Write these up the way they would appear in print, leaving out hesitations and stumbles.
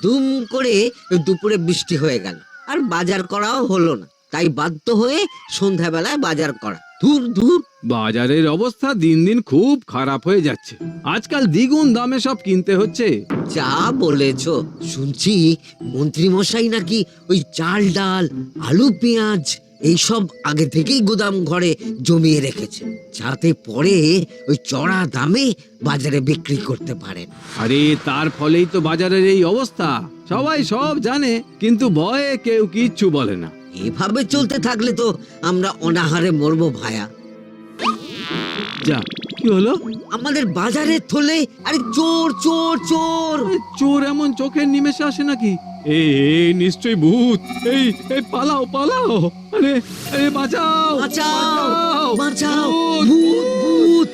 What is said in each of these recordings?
দুম করে দুপুরে বৃষ্টি হয়ে গেল, আর বাজার করাও হলো না। তাই বাধ্য হয়ে সন্ধ্যাবেলায় বাজার করা। ধুর ধুর। বাজারের অবস্থা দিন দিন খুব খারাপ হয়ে যাচ্ছে। আজকাল দ্বিগুণ দামে সব কিনতে হচ্ছে। যা বলেছ। শুনছি মন্ত্রী মশাই নাকি ওই চাল ডাল আলু পেঁয়াজ এইসব আগে থেকেই গোদাম ঘরে জমিয়ে রেখেছে, যাতে পরে ওই চড়া দামে বাজারে বিক্রি করতে পারেন। আরে তার ফলেই তো বাজারের এই অবস্থা। সবাই সব জানে, কিন্তু ভয়ে কেউ কিচ্ছু বলে না। এভাবে চলতে থাকলে তো আমরা অনাহারে মরবো ভায়া। যা, কি হলো? আমাদের বাজারে থলে আরে চোর চোর চোর। এ, চোর এমন চোখের নিমেষে আসে নাকি? এই নিশ্চয়ই ভূত। এই এই পালাও পালাও। আরে আরে বাঁচাও বাঁচাও বাঁচাও, ভূত, ভূত ভূত।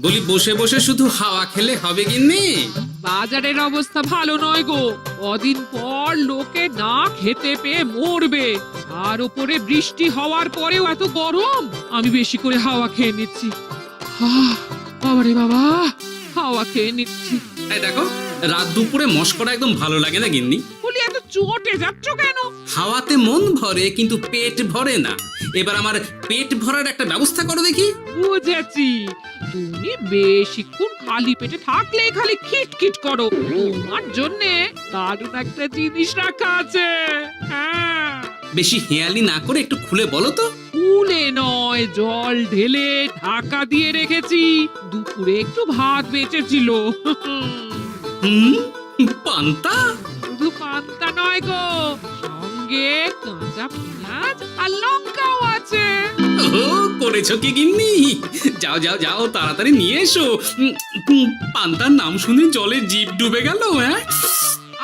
বলি বসে বসে শুধু হাওয়া খেলে হবে গিন্নি? বাজারের অবস্থা ভালো নয় গো। কদিন পর লোকে না খেতে পেয়ে মরবে। আর উপরে বৃষ্টি হওয়ার পরেও এত গরম। আমি বেশি করে হাওয়া খেয়ে নিচ্ছি। বাবারে বাবা, হাওয়া খেয়ে নিচ্ছি। এই দেখো, রাত দুপুরে মস্করা একদম ভালো লাগে না গিন্নি। বলি এত চটে যাচ্ছ কেন? হাওয়াতে মন ভরে কিন্তু পেট ভরে না। এবার আমার পেট ভরার একটা ব্যবস্থা করো দেখি। বুঝেছি, তুমি বেশিক্ষণ খালি পেটে থাকলে খালি খিটখিট করো। তোমার জন্যে দারুণ একটা জিনিস রাখা আছে। হ্যাঁ, বেশি হেয়ালি না করে একটু খুলে বলো তো। ফুলে নয়, জল ঢেলে ঢাকা দিয়ে রেখেছি। দুপুরে একটু ভাত বেঁচেছিল। হুম, পান্তা? শুধু পান্তা নয় গো, সঙ্গে কাঁচা পেঁয়াজ আর লঙ্কাও আছে। ও, করেছো কি গিন্নি? যাও যাও যাও, তাড়াতাড়ি নিয়ে এসো। পান্তার নাম শুনে জলে জিভ ডুবে গেল। হ্যাঁ,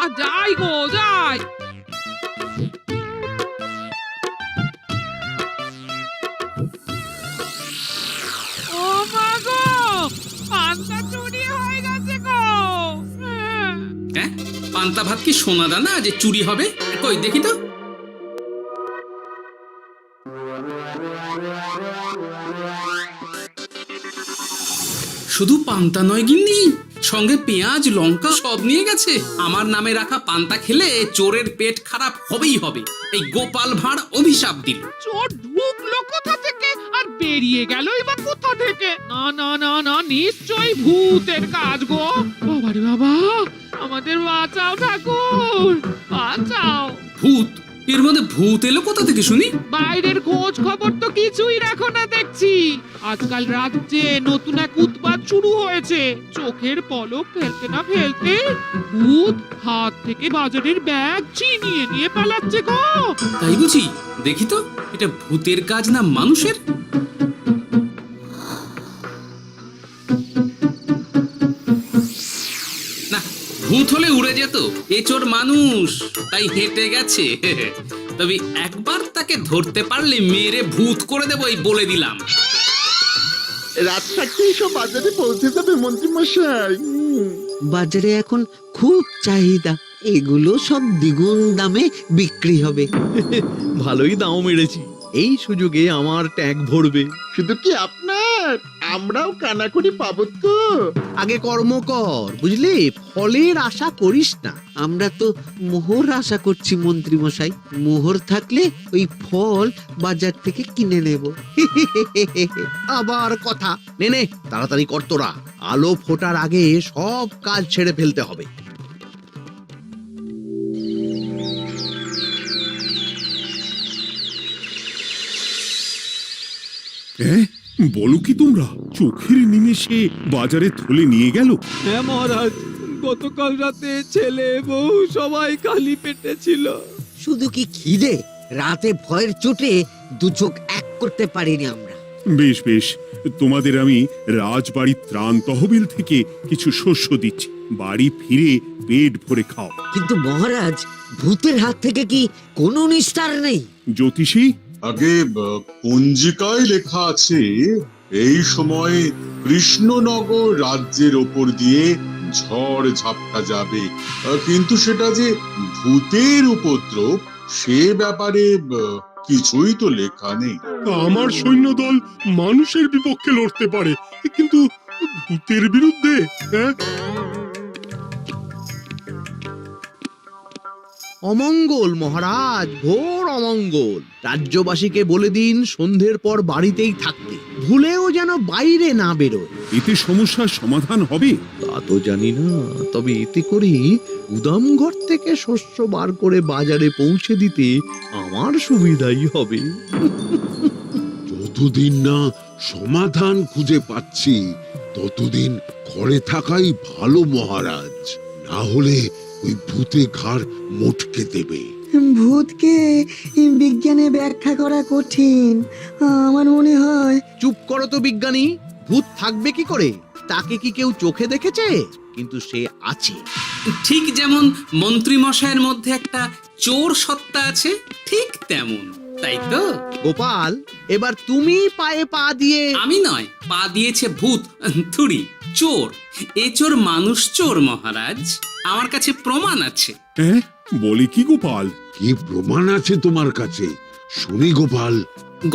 আর যাই গো যাই। ও মা গো, পান্তা চুরি হয়ে গেছে গো। হ্যাঁ, পান্তা ভাত কি সোনা দানা যে চুরি হবে? কই দেখি তো। শুধু পান্তা নয় গিন্নি, সঙ্গে পেঁয়াজ লঙ্কা সব নিয়ে গেছে। আমার নামে রাখা পান্তা খেলে চোরের পেট খারাপ হবেই হবে। এই গোপাল ভাঁড় অভিশাপ দিল। চোর ঢুকলো কোথা থেকে আর বেরিয়ে গেলই বা কোথা থেকে? না না না না, নিশ্চয়ই ভূতের কাজ গো। বাবারে বাবা, আমাদের বাঁচাও ঠাকুর, বাঁচাও। ভূত? এর মধ্যে ভূত এলো কোথা থেকে শুনি? বাইরের খোঁজ খবর তো কিছুই রাখো না দেখছি। আজকাল রাজ্যে নতুন এক উৎপাত শুরু হয়েছে। চোখের পলক ফেলতে না ফেলতে ভূত হাত থেকে বাজারের ব্যাগ ছিনিয়ে নিয়ে পালাচ্ছে গো। তাই বুঝি? দেখি তো, এটা ভূতের কাজ না মানুষের? না, ভূত হলে উড়ে যেত। এ চোর মানুষ, তাই হেঁটে গেছে। তবে একবার তাকে ধরতে পারলে মেরে ভূত করে দেবো, এই বলে দিলাম। রাত থাকতেই সব বাজারে পৌঁছে যাবে মন্ত্রী মশাই। বাজারে এখন খুব চাহিদা, এগুলো সব দ্বিগুণ দামে বিক্রি হবে। ভালোই দাম মেরেছি, এই সুযোগে আমার ট্যাঙ্ক ভরবে। শুধু কি আপনার, আমরাও কানাকড়ি পাবো তো। আগে কর্ম কর, বুঝলি? ফলের আশা করিস না। আমরা তো মোহর আশা করছি মন্ত্রী মশাই। মোহর থাকলে ওই ফল বাজার থেকে কিনে নেব। আবার কথা নে নে, তাড়াতাড়ি কর তোরা। আলো ফোটার আগে সব কাজ ছেড়ে ফেলতে হবে। বলো কি তোমরা, চোখের নিমেষে বাজারে থলে নিয়ে গেল? হ্যাঁ মহারাজ, গতকাল রাতে ছেলে বউ সবাই খালি পেটে ছিল। শুধু কি খিদে, রাতে ভয়ের চোটে দু চোখ এক করতে পারিনি আমরা। বেশ বেশ, তোমাদের আমি রাজবাড়ির ত্রাণ তহবিল থেকে কিছু শস্য দিচ্ছি। বাড়ি ফিরে পেট ভরে খাও। কিন্তু মহারাজ, ভূতের হাত থেকে কি কোনো নিস্তার নেই? জ্যোতিষী, আগে পঞ্জিকায় লেখা আছে এই সময় কৃষ্ণনগর রাজ্যের ওপর দিয়ে ঝড় ঝাপটা যাবে, কিন্তু সেটা যে ভূতের উপদ্রব সে ব্যাপারে কিছুই তো লেখা নেই। আমার সৈন্যদল মানুষের বিপক্ষে লড়তে পারে, কিন্তু ভূতের বিরুদ্ধে? হ্যাঁ, অমঙ্গল মহারাজ, ঘোর অমঙ্গল। রাজ্যবাসীকে বলে দিন সন্ধ্যের পর বাড়িতেই থাকতে, ভুলেও যেন বাইরে না বেরোয়। এতে সমস্যার সমাধান হবে? তা তো জানি না, তবে এতে করে গুদামঘর থেকে শস্য বার করে বাজারে পৌঁছে দিতে আমার সুবিধাই হবে। যতদিন না সমাধান খুঁজে পাচ্ছি ততদিন ঘরে থাকাই ভালো মহারাজ, না হলে ওই ভূতে ঘাড় মোটকে দেবে। ভূতকে বিজ্ঞানে ব্যাখ্যা করা কঠিন, আমার মনে হয়। চুপ করো তো বিজ্ঞানী, ভূত থাকবে কি করে? তাকে কি কেউ চোখে দেখেছে? কিন্তু সে আছে। ঠিক যেমন মন্ত্রী মশাইয়ের মধ্যে একটা চোর সত্তা আছে, ঠিক তেমন, তাই তো? গোপাল, এবার তুমি পায়ে পা দিয়ে। আমি নয়, পা দিয়েছে ভূত, থুড়ি চোর। এ চোর মানুষ চোর মহারাজ, আমার কাছে প্রমাণ আছে। হ্যাঁ, বলে কি গোপাল? কি প্রমাণ আছে তোমার কাছে? শুনি গোপাল।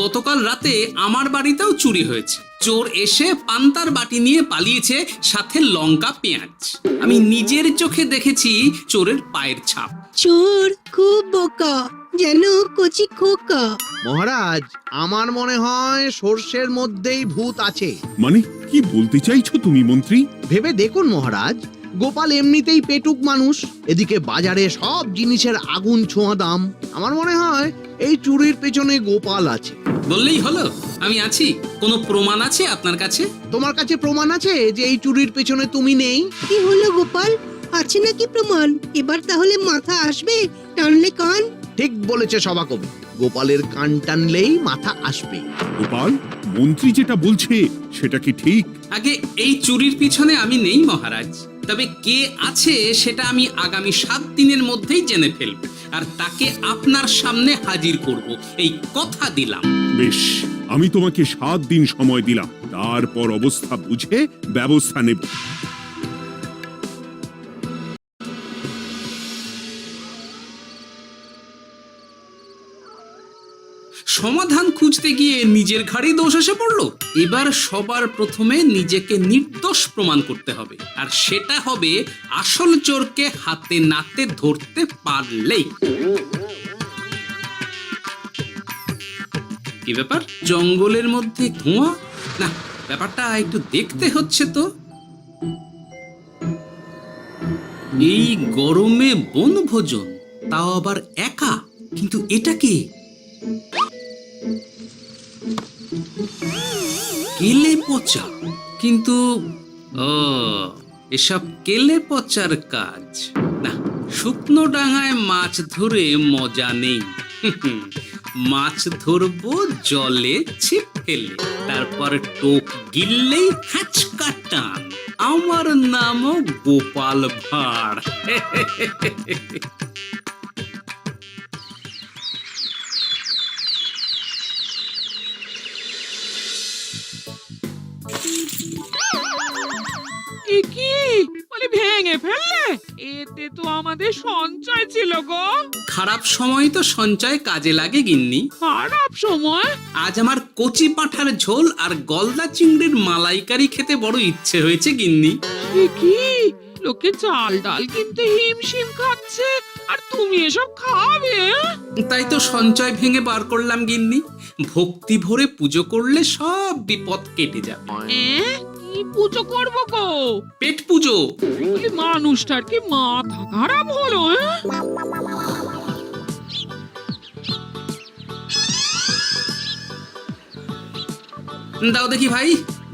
গতকাল রাতে আমার বাড়িতেও চুরি হয়েছে। চোর এসে পান্তার বাটি নিয়ে পালিয়েছে, সাথে লঙ্কা পেঁয়াজ। আমি নিজের চোখে দেখেছি চোরের পায়ের ছাপ। চোর খুব বোকা, যেন কচি খোকা। মহারাজ, আমার মনে হয় সর্ষের মধ্যেই ভূত আছে। মানে কি বলতে চাইছো তুমি মন্ত্রী? ভেবে দেখুন মহারাজ, গোপাল এমনিতেই পেটুক মানুষ, এদিকে বাজারে সব জিনিসের আগুন ছোঁয়া দাম। আমার মনে হয় এই চুরির পেছনে গোপাল আছে। বললেই হলো আমি আছি। কোনো প্রমাণ আছে আপনার কাছে? তোমার কাছে প্রমাণ আছে যে এই চুরির পেছনে তুমি নেই? কি হলো গোপাল, আছে নাকি প্রমাণ? এবার তাহলে মাথা আসবে, টানলে কান। ঠিক বলেছে সভাকবি, গোপালের কান টানলেই মাথা আসবে। গোপাল, মন্ত্রী যেটা বলছে সেটা কি ঠিক? আগে এই চুরির পিছনে আমি নেই মহারাজ, তবে কে আছে সেটা আমি আগামী 7 দিনের মধ্যেই জেনে ফেলব, আর তাকে আপনার সামনে হাজির করব, এই কথা দিলাম। বেশ, আমি তোমাকে 7 দিন সময় দিলাম, তারপর অবস্থা বুঝে ব্যবস্থা নেব। সমাধান খুঁজতে গিয়ে নিজের ঘাড়েই দোষ এসে পড়লো। এবার সবার প্রথমে নিজেকে নির্দোষ প্রমাণ করতে হবে, আর সেটা হবে আসল চোরকে হাতে নাতে ধরতে পারলেই। কি ব্যাপার, জঙ্গলের মধ্যে ধোঁয়া? না, ব্যাপারটা একটু দেখতে হচ্ছে তো। এই গরমে বনভোজন, তাও আবার একা, কিন্তু এটা কি? কেলে পচা, কিন্তু এসব কেলে পচার কাজ না। শুকনো ডাঙায় মাছ ধরে মজা নেই। মাছ ধরবো জলে ছিপ ফেলে, তারপর টোপ গিললেই হ্যাচকা টান। আমার নামও গোপাল ভাঁড়। কি বলে ভেঙে ফেললে? এতে তো আমাদের সঞ্চয় ছিল গো। খারাপ সময় তো সঞ্চয় কাজে লাগে গিন্নি। খারাপ সময়? আজ আমার কচি পাঁঠার ঝোল আর গলদা চিংড়ির মালাইকারি খেতে বড় ইচ্ছে হয়েছে গিন্নি। এ কি, লোকে চাল ডাল কিনতে হিমশিম খাচ্ছে, আর তুমি এসব খাবে? তাই তো সঞ্চয় ভেঙে বার করলাম গিন্নি। ভক্তি ভরে পুজো করলে সব বিপদ কেটে যাবে। কি পুজো করবো গো? পেট পুজো। বলি মানুষটার কি মাথা খারাপ হলো? দাও দেখি ভাই।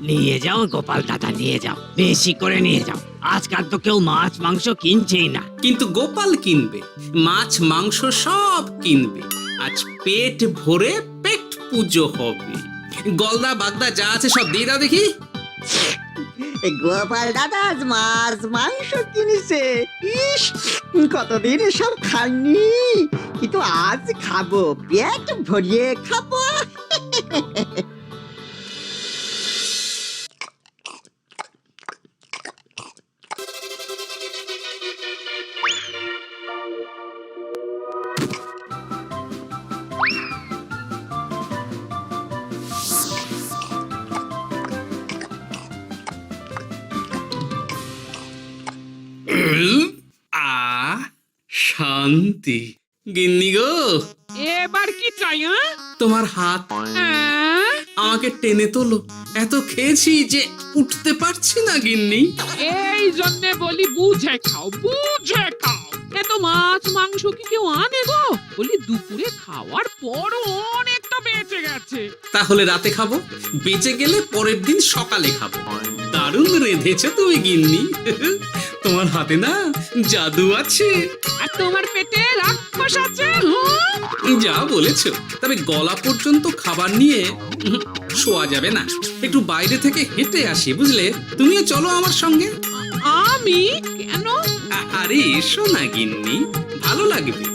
নিয়ে যাও গোপাল দাদা, নিয়ে যাও, বেশি করে নিয়ে যাও। আজকাল তো কেউ মাছ মাংস কিনছেই না। কিন্তু গোপাল কিনবে, মাছ মাংস সব কিনবে। আজ পেট ভরে পেট পুজো হবে। গলদা বাগদা যা আছে সব দিয়ে দাও দেখি। গোপাল দাদা আজ মাছ মাংস কিনেছে। ইস, কতদিন সব খাইনি, কিন্তু আজ খাবো, পেট ভরিয়ে খাবো। শান্তি। গিন্নি গো, এবার কি চাই? হ্যাঁ? তোমার হাত হ্যাঁ? আমাকে টেনে তোলো। এত খেয়েছি যে উঠতে পারছি না গিন্নি। এই জন্যে বলি বুঝে খাও, বুঝে খাও। এত মাছ মাংস কি কেউ আনে গো? বলি দুপুরে খাওয়ার পরও অনেকটা বেঁচে গেছে। তাহলে রাতে খাবো, বেঁচে গেলে পরের দিন সকালে খাবো। দারুণ রেঁধেছো তুমি গিন্নি। তোমার হাতে না জাদু আছে। আর তোমার পেটে রাক্ষস আছে। যা বলেছো, তবে গলা পর্যন্ত খাবার নিয়ে শোয়া যাবে না। একটু বাইরে থেকে হেঁটে আসি, বুঝলে? তুমিও চলো আমার সঙ্গে। আমি কেন? আরে এসো না গিন্নি, ভালো লাগবে।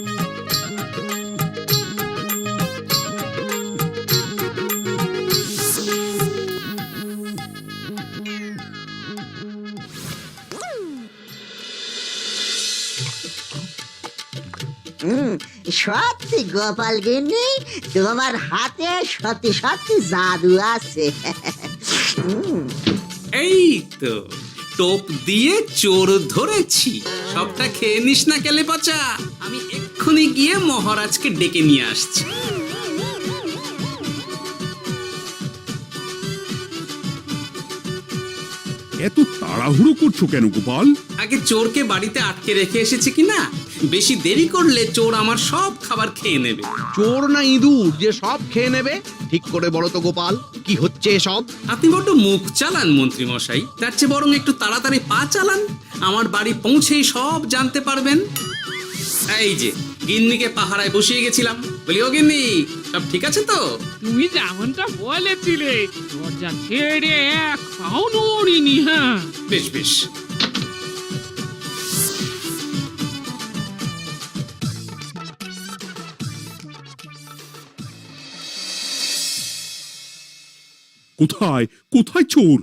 সত্যি গোপাল গিন্নি, তোমার হাতে সত্যি সত্যি জাদু আছে। এই তো টোপ দিয়ে চোর ধরেছি। সবটা খেয়ে নিস না কেলে পচা। আমি এক্ষুনি গিয়ে মহারাজকে ডেকে নিয়ে আসছি। এত তাড়াহুড়ো করছো কেন গোপাল? আগে চোরকে বাড়িতে আটকে রেখে এসেছি কিনা, বেশি দেরি করলে চোর আমার সব খাবার খেয়ে নেবে। চোর না ইঁদুর যে সব খেয়ে নেবে? ঠিক করে বলো তো গোপাল, কি হচ্ছে এসব? আপনি বড্ড মুখ চালান মন্ত্রী মশাই, তার চেয়ে বরং একটু তাড়াতাড়ি পা চালান। আমার বাড়ি পৌঁছেই সব জানতে পারবেন। এই যে গিন্নিকে পাহারায় বসিয়ে গেছিলাম, বলি ও গিন্নি, সব ঠিক আছে তো? তুমি যেমনটা বলেছিলে, দরজা ছেড়ে এক পাও নড়িনি। হ্যাঁ, বেশ বেশ। কোথায় কোথায় চোর?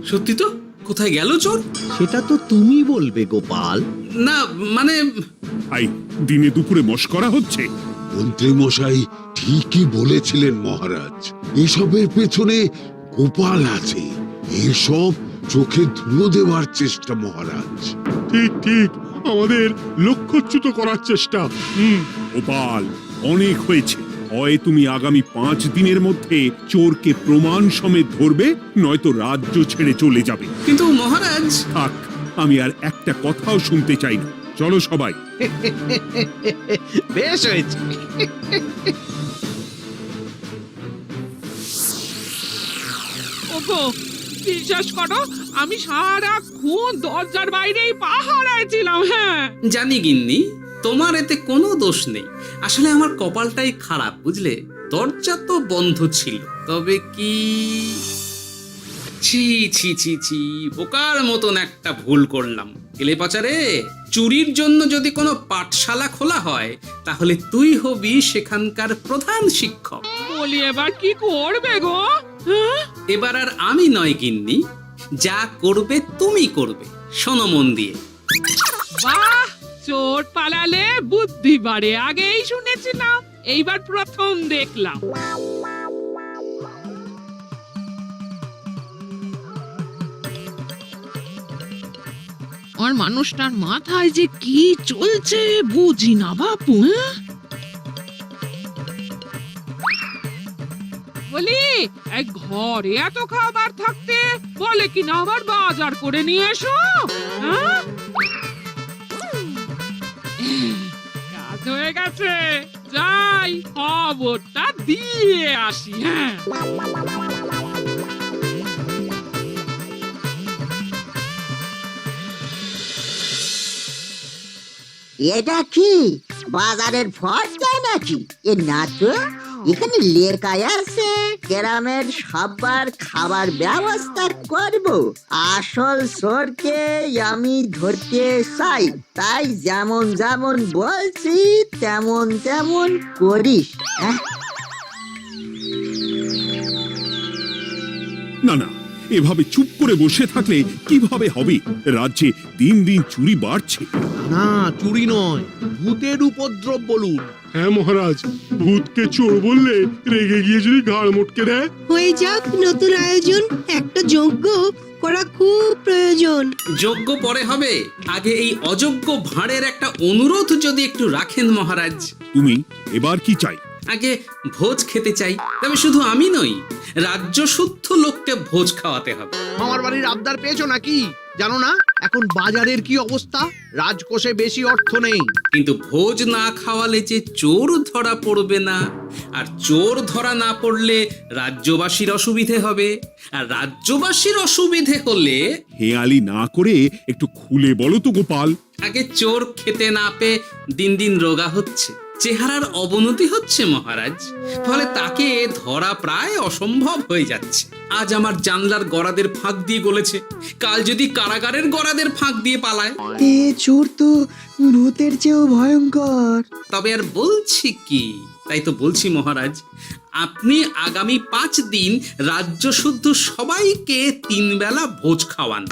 সত্যি তো, কোথায় গেল চোর? সেটা তো তুমি বলবে গোপাল। না মানে আই দিনে দুপুরে মশকরা হচ্ছে। মন্ত্রী মশাই ঠিকই বলেছিলেন মহারাজ, এসবের পেছনে গোপাল আছে। এসব চোখে ধুলো দেওয়ার চেষ্টা মহারাজ। ঠিক ঠিক, আমাদের লক্ষ্যচ্যুত করার চেষ্টা। গোপাল, অনেক হয়েছে। হয় তুমি আগামী 5 দিনের মধ্যে চোরকে প্রমাণ সমেত ধরবে, নয়তো রাজ্য ছেড়ে চলে যাবে। কিন্তু মহারাজ। থাক, আমি আর একটা কথাও শুনতে চাই না। চলো সবাই। বেশ হয়েছে। ওগো, বিশ্বাস করো, আমি সারাক্ষণ দরজার বাইরেই পাহারায় ছিলাম। হ্যাঁ, জানি গিন্নি, তোমার এতে কোনো দোষ নেই। আসলে আমার কপালটাই খারাপ, বুঝলে? দরজা তো বন্ধ ছিল, তবে কি ছি ছি ছি ছি, বোকার মতন একটা ভুল করলাম। এলে পাচারে, চুরির জন্য যদি কোনো পাঠশালা খোলা হয়, তাহলে তুই হবি সেখানকার প্রধান শিক্ষক। বলি এবার কি করবে গো? হ্যাঁ? এবার আর আমি নয় গিন্নি, যা করবে তুমি করবে। শোনো মন দিয়ে। বাহ, চোর পালালে বুদ্ধি বাড়ে, আগেই শুনেছিলাম, এইবার প্রথম দেখলাম। আর মানুষটার মাথায় যে কি চলছে বুঝি না বাপু। হ্যাঁ, বলি এক ঘরে এত খাবার থাকতে বলে কি না আবার বাজার করে নিয়ে এসো। হ্যাঁ, কাজ হয়ে গেছে, যাই খবরটা দিয়ে আসি। হ্যাঁ, এটা কি বাজারের ফর্দা নাকি? এ না তো, এখানে লেখাই আছে গ্রামের সবার খাবার ব্যবস্থা করব। আসল চোরকে আমি ধরতে চাই, তাই যেমন যেমন বলছি তেমন তেমন করিস। না না, এভাবে চুপ করে বসে থাকলে কিভাবে হবে? রাজ্যে দিন দিন চুরি বাড়ছে। না, চুরি নয়, ভূতের উপদ্রব বলুন। হ্যাঁ মহারাজ, ভূতকে চোর বললে রেগে গিয়ে যদি ঘাড় মোটকে দেয়। হয়ে যাক নতুন আয়োজন, একটা যজ্ঞ করা খুব প্রয়োজন। যোগ্য পরে হবে, আগে এই অযোগ্য ভাঁড়ের একটা অনুরোধ যদি একটু রাখেন মহারাজ। তুমি এবার কি চাই? আগে ভোজ খেতে চাই, তবে শুধু আমি নই, রাজ্য শুদ্ধ লোককে ভোজ খাওয়াতে হবে। আমার বাড়ির আবদার পেয়েছো নাকি? জানো না এখন বাজারের কি অবস্থা? রাজকোষে বেশি অর্থ নেই। কিন্তু ভোজ না খাওয়ালে যে চোর ধরা পড়বে না, আর চোর ধরা না পড়লে রাজ্যবাসীর অসুবিধে হবে, আর রাজ্যবাসীর অসুবিধে হলে হেয়ালি না করে একটু খুলে বলো তো গোপাল। আগে চোর খেতে না পেয়ে দিন দিন রোগা হচ্ছে, চেহারার অবনতি হচ্ছে মহারাজ, ফলে তাকে ধরা প্রায় অসম্ভব হয়ে যাচ্ছে। আজ আমার জানলার গড়াদের ফাঁক দিয়ে গলেছে, কাল যদি কারাগারের গড়াদের ফাঁক দিয়ে পালায়। এ চোর তো ভূতের চেয়েও ভয়ঙ্কর। তবে আর বলছি কি, তাই তো বলছি মহারাজ, আপনি আগামী 5 দিন রাজ্য শুদ্ধ সবাইকে 3 বেলা ভোজ খাওয়ান।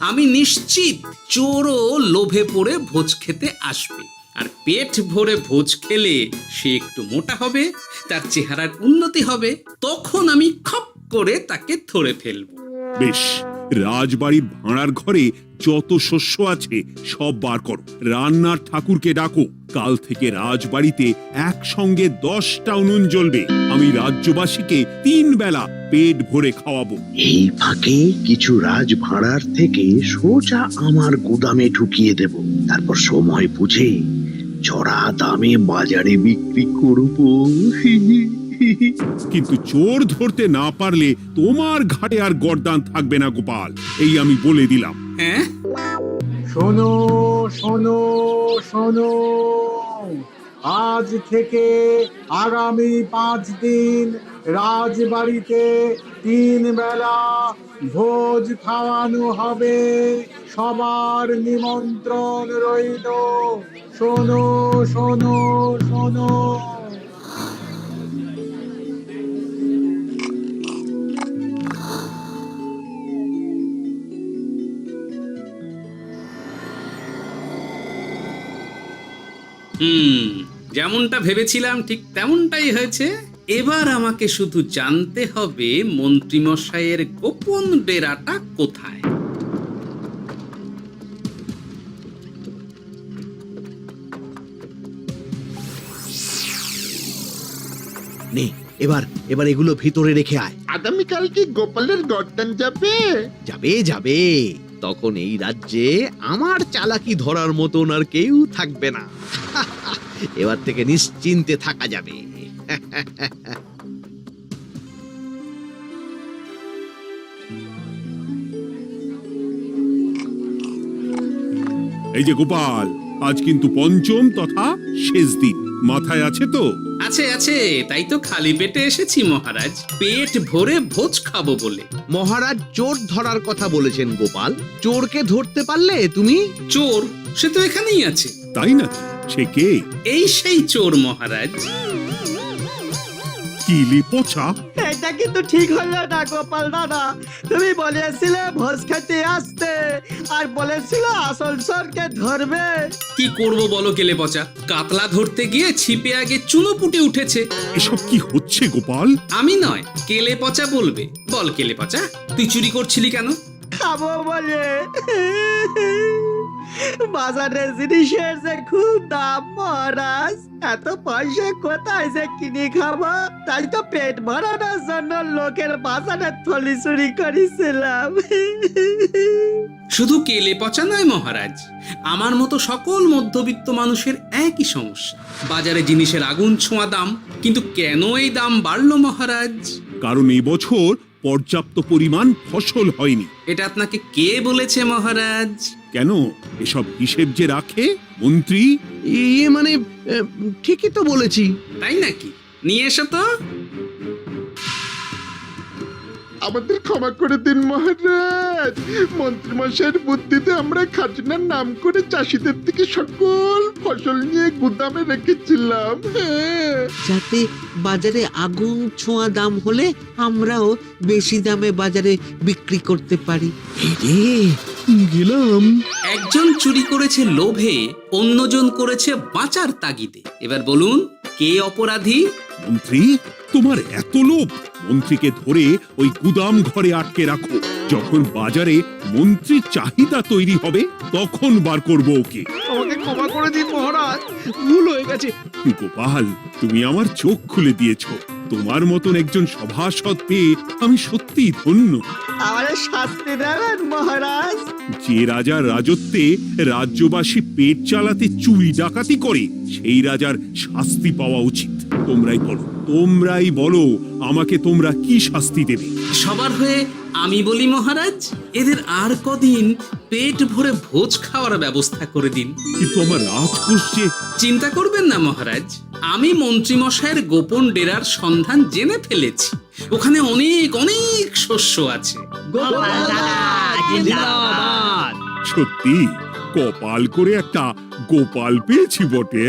আমি নিশ্চিত চোরও লোভে পড়ে ভোজ খেতে আসবে, আর পেট ভরে ভোজ খেলে সে একটু মোটা হবে, তার চেহারার উন্নতি হবে, তখন আমি খপ করে তাকে ধরে ফেলবো। বেশ, রাজবাড়ির ভাড়ার ঘরে যত শস্য আছে সব বার করো, রান্নার ঠাকুরকে ডাকো। কাল থেকে রাজবাড়িতে একসঙ্গে 10টা উনুন জ্বলবে। আমি রাজ্যবাসীকে 3 বেলা পেট ভরে খাওয়াবো। এই ফাঁকে কিছু রাজ ভাড়ার থেকে সোজা আমার গুদামে ঢুকিয়ে দেব, তারপর সময় বুঝে চড়া দামে বাজারে বিক্রি করব। কিন্তু চোর ধরতে না পারলে তোমার ঘাটে আর গর্দান থাকবে না গোপাল, এই আমি বলে দিলাম। হ্যাঁ, শোনো শোনো শোনো, আজ থেকে আগামী 5 দিন রাজবাড়িতে 3 বেলা ভোজ খাওয়ানো হবে। সবার নিমন্ত্রণ রইল। শোনো শোনো শোনো। যেমনটা ভেবেছিলাম ঠিক তেমনটাই হয়েছে। এবার আমাকে শুধু জানতে হবে মন্ত্রীমশাইয়ের গোপন ডেরাটা কোথায়। নে, এবার এগুলো ভিতরে রেখে আয়। আগামীকাল কি গোপালের গর্দান যাবে? যাবে যাবে, তখন এই রাজ্যে আমার চালাকি ধরার মতন আর কেউ থাকবে না। এবার থেকে নিশ্চিন্তে থাকা যাবে। এই যে গোপাল, আজ কিন্তু পঞ্চম তথা শেষ দিন, মাথায় আছে তো? আছে আছে, তাই তো খালি পেটে এসেছি মহারাজ, পেট ভরে ভোজ খাবো বলে। মহারাজ চোর ধরার কথা বলেছেন গোপাল, চোরকে ধরতে পারলে তুমি? চোর সে তো এখানেই আছে। তাই না? সে কে? এই সেই চোর মহারাজ। কিলি পচা, এটা কিন্তু ঠিক হলো না গোপাল দাদা। তুমি বলেছিলে ভোজ খেতে আসতে, আর বলেছিলে আসল চোরকে ধরবে। কি করব বলো কেলে পচা, কাতলা ধরতে গিয়ে ছিপে আগে চুনো পুটে উঠেছে। এসব কি হচ্ছে গোপাল? আমি নয়, কেলে পচা বলবে। বল কেলে পচা, তুই চুরি করছিলি কেন? খাবো বলে। বাজারে জিনিসের যে খুব দাম মহারাজ, এত পয়সা কোথায় যে কিনে খাবো? তাই তো পেট ভরানোর জন্য লোকের বাজারে থলি চুরি করেছিলাম। শুধু কেলে পচা নয় মহারাজ, আমার মতো সকল মধ্যবিত্ত মানুষের একই সমস্যা। বাজারে জিনিসের আগুন ছোঁয়া দাম, কিন্তু কেন এই দাম বাড়লো মহারাজ? কারণ এই বছর পর্যাপ্ত পরিমাণ ফসল হয়নি। এটা আপনাকে কে বলেছে মহারাজ? কেন, এসব হিসেব যে রাখে মন্ত্রী। ইয়ে মানে ঠিকই তো বলেছি। তাই নাকি? নিয়ে এসো তো। আমাদের ক্ষমা করে দিন মহারাজ। মন্ত্রীমশাইয়ের বুদ্ধিতে আমরা খাজনার নাম করে চাষিদের থেকে সকল ফসল নিয়ে গুদামে রেখেছিলাম। হ্যাঁ। যাতে বাজারে আগুন ছোঁয়া দাম হলে আমরাও বেশি দামে বাজারে বিক্রি করতে পারি। গেলাম। একজন চুরি করেছে লোভে, অন্যজন করেছে বাঁচার তাগিদে। এবার বলুন কে অপরাধী? মন্ত্রী, তোমার এত লোভ! মন্ত্রীকে ধরে ওই গুদাম ঘরে আটকে রাখো। যখন বাজারে মন্ত্রীর চাহিদা তৈরি হবে তখন বার করবো ওকে। আমাকে ক্ষমা করে দিন মহারাজ, ভুল হয়ে গেছে। গোপাল, তুমি আমার চোখ খুলে দিয়েছো। তোমার মতন একজন সভাসদ পেয়ে আমি সত্যিই ধন্য। আমাদের শাস্তি দেবেন মহারাজ। যে রাজার রাজত্বে রাজ্যবাসী পেট চালাতে চুরি ডাকাতি করে সেই রাজার শাস্তি পাওয়া উচিত। তোমরাই বলো আমাকে তোমরা কি শাস্তি দেবে? সবার হয়ে আমি বলি মহারাজ, এদের আর কদিন পেট ভরে ভোজ খাওয়ার ব্যবস্থা করে দিন। কিন্তু আমার রাজকোষ যে। চিন্তা করবেন না মহারাজ, আমি মন্ত্রীমশাইয়ের গোপন ডেরার সন্ধান জেনে ফেলেছি। ওখানে অনেক অনেক শস্য আছে। সত্যি কপাল করে একটা গোপাল পেয়েছি বটে।